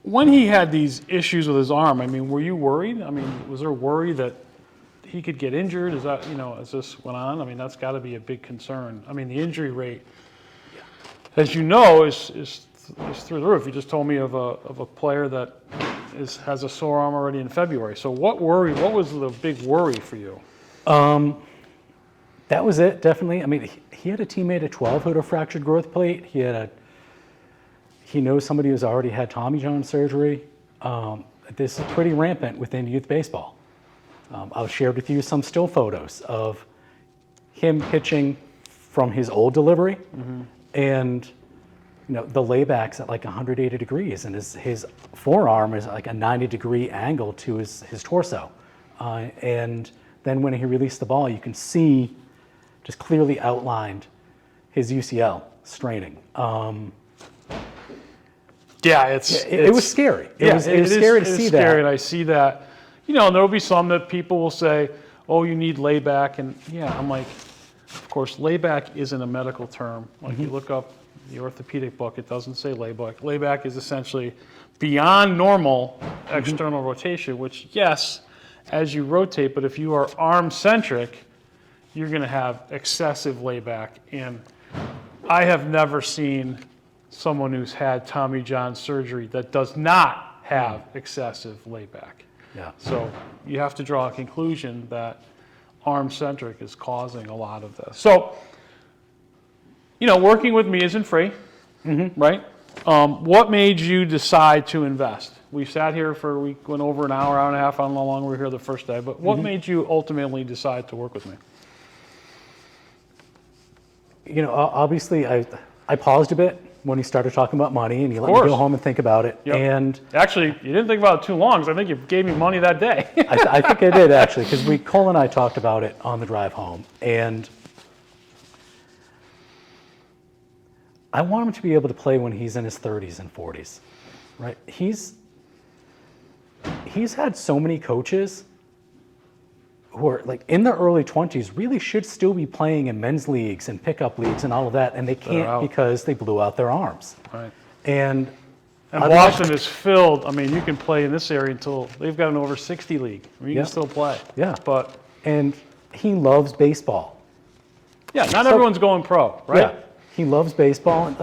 when he had these issues with his arm, I mean, were you worried? I mean, was there worry that he could get injured? Is that, as this went on? I mean, that's got to be a big concern. I mean, the injury rate, as you know, is through the roof. You just told me of a player that has a sore arm already in February. So what was the big worry for you? That was it, definitely. I mean, he had a teammate at 12 who had a fractured growth plate. He knows somebody who's already had Tommy John surgery. This is pretty rampant within youth baseball. I've shared with you some still photos of him pitching from his old delivery, and the layback's at like 180 degrees, and his forearm is like a 90-degree angle to his torso. And then when he released the ball, you can see just clearly outlined his UCL straining. Yeah, it was scary. It was scary to see that. Scary, and I see that. And there'll be some that people will say, "Oh, you need layback," and I'm like, of course, layback isn't a medical term. Like you look up the orthopedic book, it doesn't say layback. Layback is essentially beyond normal external rotation, which yes, as you rotate, but if you are arm centric, you're going to have excessive layback. And I have never seen someone who's had Tommy John surgery that does not have excessive layback. Yeah. So you have to draw a conclusion that arm-centric is causing a lot of this. So, working with me isn't free, right? What made you decide to invest? We sat here we went over an hour and a half. I don't know how long we were here the first day, but what made you ultimately decide to work with me? Obviously, I paused a bit when he started talking about money, and he let me go home and think about it. Yep. And actually, you didn't think about it too long, because I think you gave me money that day. I think I did, actually, because Cole and I talked about it on the drive home. And I want him to be able to play when he's in his 30s and 40s, right? He's had so many coaches who are like in their early 20s really should still be playing in men's leagues and pickup leagues and all of that, and they can't because they blew out their arms. Right. And Boston is filled. I mean, you can play in this area until they've got an over 60 league. I mean, you can still play. Yeah. And he loves baseball. Yeah, not everyone's going pro, right? Yeah. He loves baseball.